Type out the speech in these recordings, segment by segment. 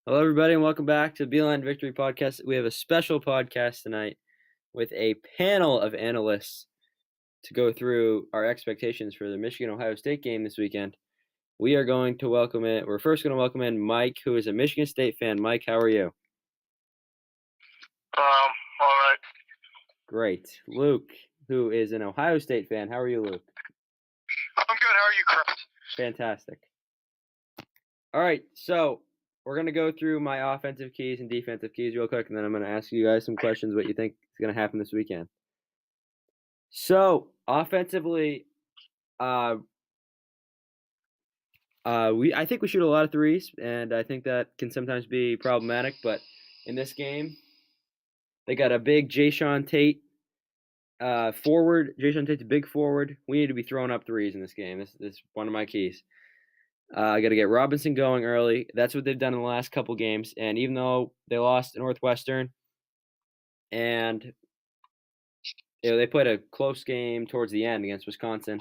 Hello, everybody, and welcome back to Beilein Victory Podcast. We have a special podcast tonight with a panel of analysts to go through our expectations for the Michigan-Ohio State game this weekend. We're first going to welcome in Mike, who is a Michigan State fan. Mike, how are you? All right. Great. Luke, who is an Ohio State fan. How are you, Luke? I'm good. How are you, Chris? Fantastic. All right, so we're going to go through my offensive keys and defensive keys real quick, and then I'm going to ask you guys some questions what you think is going to happen this weekend. So, offensively, I think we shoot a lot of threes, and I think that can sometimes be problematic, but in this game, they got a big Jayshawn Tate forward. Jayshawn Tate's a big forward. We need to be throwing up threes in this game. This is one of my keys. I got to get Robinson going early. That's what they've done in the last couple games. And even though they lost Northwestern and they played a close game towards the end against Wisconsin,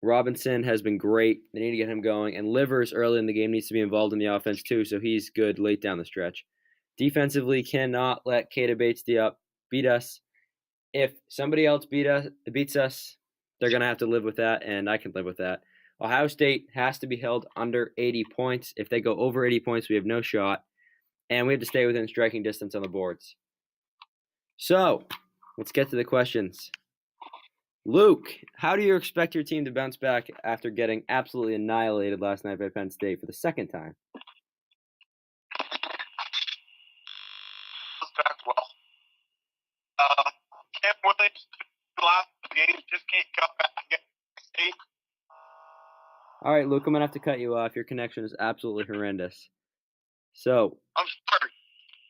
Robinson has been great. They need to get him going. And Livers early in the game needs to be involved in the offense too, so he's good late down the stretch. Defensively, cannot let Keita Bates-Diop beat us. If somebody else beats us, they're going to have to live with that, and I can live with that. Ohio State has to be held under 80 points. If they go over 80 points, we have no shot. And we have to stay within striking distance on the boards. So, let's get to the questions. Luke, how do you expect your team to bounce back after getting absolutely annihilated last night by Penn State for the second time? Back well. Can't wait. The last game just can't come back against State. All right, Luke, I'm going to have to cut you off. Your connection is absolutely horrendous. So, I'm sorry.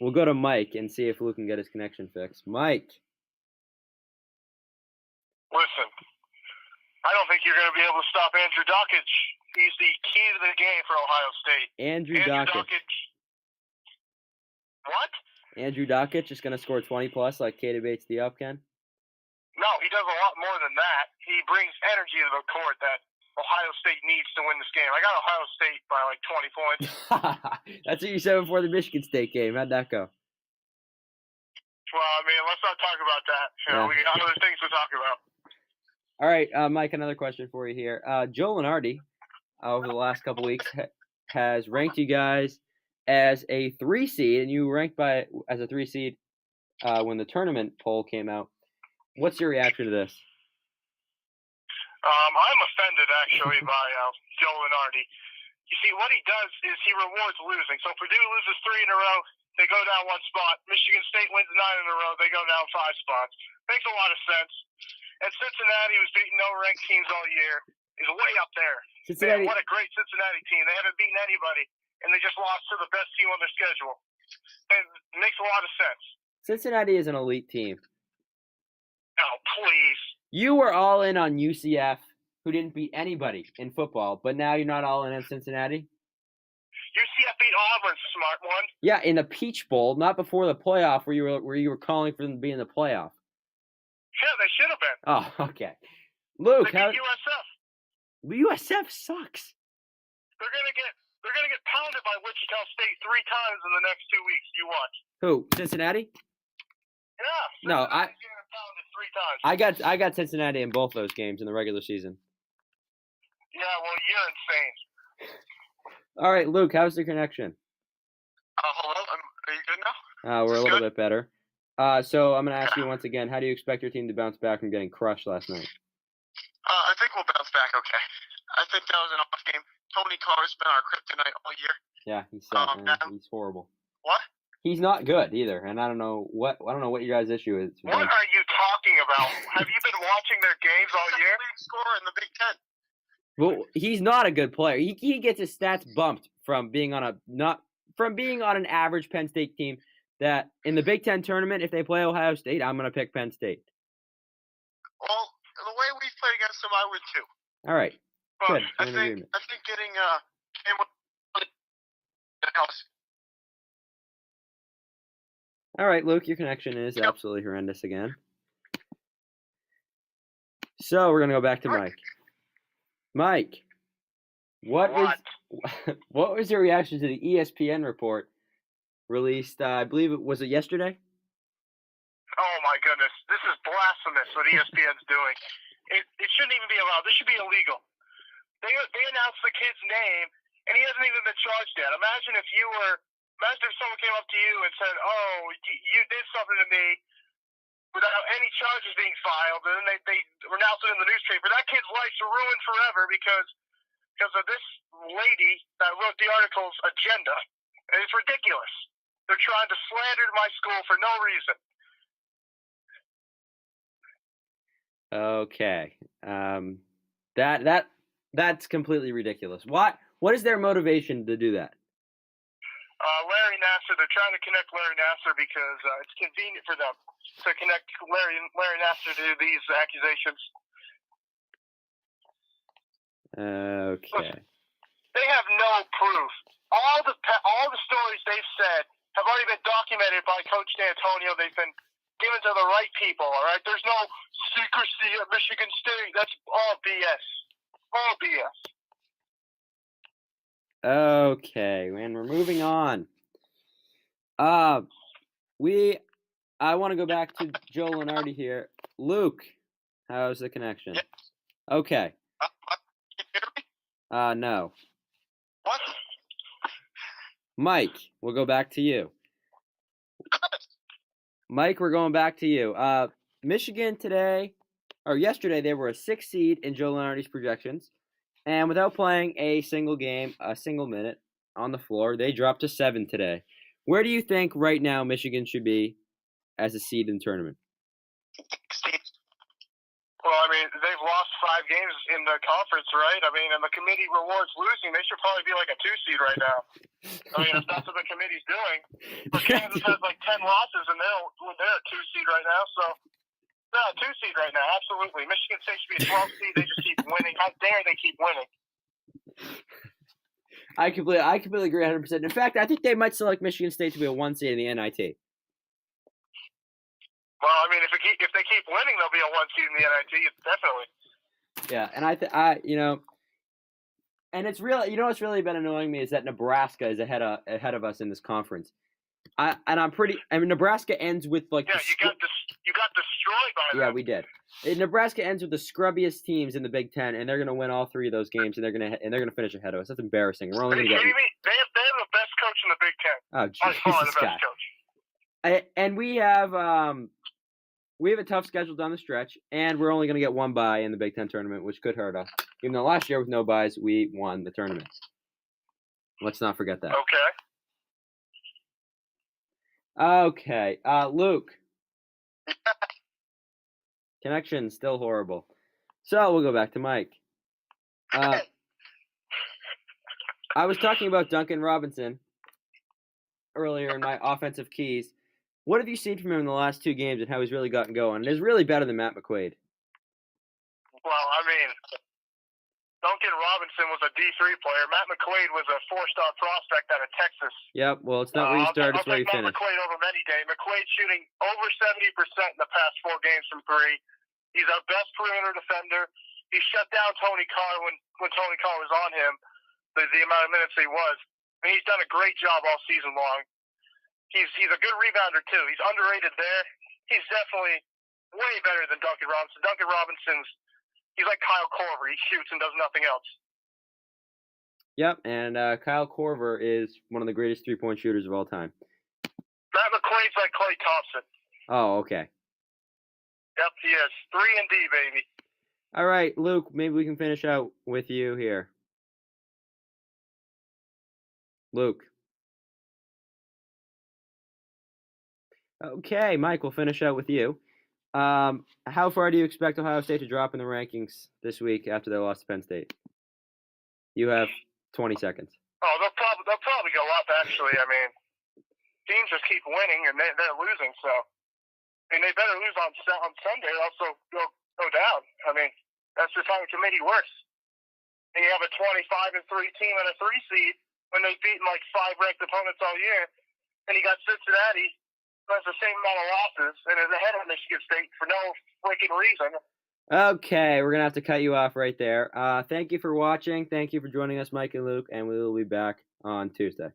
We'll go to Mike and see if Luke can get his connection fixed. Mike. Listen, I don't think you're going to be able to stop Andrew Dockich. He's the key to the game for Ohio State. Andrew Dockich. What? Andrew Dockich is going to score 20-plus like Keita Bates-Diop can? No, he does a lot more than that. He brings energy to the court that Ohio State needs to win this game. I got Ohio State by like 20 points. That's what you said before the Michigan State game. How'd that go? Well, I mean, let's not talk about that. We got other things to talk about. All right, Mike, another question for you here. Joe Lunardi, over the last couple weeks, has ranked you guys as a 3 seed, and you ranked as a 3 seed when the tournament poll came out. What's your reaction to this? I'm offended, actually, by Joe Lunardi. You see, what he does is he rewards losing. So Purdue loses 3 in a row, they go down 1 spot. Michigan State wins 9 in a row, they go down 5 spots. Makes a lot of sense. And Cincinnati, who's beaten no ranked teams all year, is way up there. Man, what a great Cincinnati team. They haven't beaten anybody, and they just lost to the best team on their schedule. It makes a lot of sense. Cincinnati is an elite team. Oh, please. You were all in on UCF, who didn't beat anybody in football, but now you're not all in on Cincinnati? UCF beat Auburn, smart one. Yeah, in the Peach Bowl, not before the playoff where you were calling for them to be in the playoff. Yeah, they should have been. Oh, okay. Luke, they beat USF. USF sucks. They're gonna get pounded by Wichita State 3 times in the next 2 weeks. You watch. Who? Cincinnati? Yeah. No, pounded 3 times. I got Cincinnati in both those games in the regular season. Yeah, well, you're insane. All right, Luke, how's the connection? Hello? Are you good now? We're a little bit better. So I'm going to ask you once again, how do you expect your team to bounce back from getting crushed last night? I think we'll bounce back okay. I think that was an off game. Tony Carr's been our kryptonite all year. Yeah, he's he's horrible. What? He's not good either, and I don't know what your guys' issue is. What are you talking about? Have you been watching their games all year? Leading scorer in the Big Ten. Well, he's not a good player. He gets his stats bumped from being on an average Penn State team. That in the Big Ten tournament, if they play Ohio State, I'm going to pick Penn State. Well, the way we've played against them, I would too. All right. But good. I think getting helps. All right, Luke, your connection is absolutely horrendous again. So we're going to go back to Mike. Mike, what what was your reaction to the ESPN report released? I believe it was yesterday. Oh my goodness, this is blasphemous what ESPN's doing. It shouldn't even be allowed. This should be illegal. They announced the kid's name, and he hasn't even been charged yet. Imagine if someone came up to you and said, "Oh, you did something to me," without any charges being filed, and then they announce it in the newspaper. That kid's life's ruined forever because of this lady that wrote the article's agenda. And it's ridiculous. They're trying to slander my school for no reason. Okay. That's completely ridiculous. What is their motivation to do that? Larry Nassar, they're trying to connect Larry Nassar because it's convenient for them to connect Larry Nassar to these accusations. Okay. They have no proof. All the stories they've said have already been documented by Coach D'Antonio. They've been given to the right people, all right? There's no secrecy at Michigan State. That's all BS. All BS. Okay, man, we're moving on. I want to go back to Joe Lenardi here. Luke, how's the connection? Yep. Okay. Can you hear me? No. What? Mike, we'll go back to you. Mike, we're going back to you. Michigan yesterday, they were a 6 seed in Joe Lenardi's projections, and without playing a single game, a single minute on the floor, they dropped to 7 today. Where do you think right now Michigan should be as a seed in the tournament? Well, I mean, they've lost 5 games in the conference, right? I mean, and the committee rewards losing. They should probably be like a 2 seed right now. I mean, if that's what the committee's doing. But Kansas has like 10 losses, and they're a 2 seed right now. So, yeah, 2 seed right now, absolutely. Michigan State should be a 12 seed. They just keep winning. How dare they keep winning? I completely agree 100%. In fact, I think they might select Michigan State to be a 1 seed in the NIT. Well, I mean, if they keep winning, they'll be a 1 seed in the NIT, definitely. Yeah, and and it's really, what's really been annoying me is that Nebraska is ahead of us in this conference. Nebraska ends with like you got destroyed by them. Yeah, we did. Nebraska ends with the scrubbiest teams in the Big Ten, and they're gonna win all 3 of those games, and they're gonna finish ahead of us. That's embarrassing. We're only gonna get. They have the best coach in the Big Ten. Oh, Jesus, guy. And we have a tough schedule down the stretch, and we're only gonna get 1 bye in the Big Ten tournament, which could hurt us. Even though last year with no byes, we won the tournament. Let's not forget that. Okay, Luke. Connection still horrible. So we'll go back to Mike. I was talking about Duncan Robinson earlier in my offensive keys. What have you seen from him in the last 2 games and how he's really gotten going? And it's really better than Matt McQuaid. Well, I mean, Duncan Robinson was a D3 player. Matt McQuaid was a 4-star prospect out of Texas. Yep, well, it's not where you start, it's where you finish. Matt McQuaid over many day. McQuaid shooting over 70% in the past 4 games from 3. He's our best perimeter defender. He shut down Tony Carr when Tony Carr was on him, the amount of minutes he was. And he's done a great job all season long. He's a good rebounder, too. He's underrated there. He's definitely way better than Duncan Robinson. Duncan Robinson's he's like Kyle Korver. He shoots and does nothing else. Yep, and Kyle Korver is one of the greatest 3-point shooters of all time. Matt McQuaid's like Klay Thompson. Oh, okay. Yep, he is. 3 and D, baby. All right, Luke, maybe we can finish out with you here. Luke. Okay, Mike, we'll finish out with you. How far do you expect Ohio State to drop in the rankings this week after they lost to Penn State? You have 20 seconds. Oh, they'll probably go up, actually. I mean, teams just keep winning, and they're losing, so. I mean, they better lose on Sunday, or else they'll go down. I mean, that's just how the committee works. And you have a 25-3 team and a 3 seed when they've beaten like 5 ranked opponents all year. And you got Cincinnati, who has the same amount of losses and is ahead of Michigan State for no freaking reason. Okay, we're gonna have to cut you off right there. Thank you for watching. Thank you for joining us, Mike and Luke, and we will be back on Tuesday.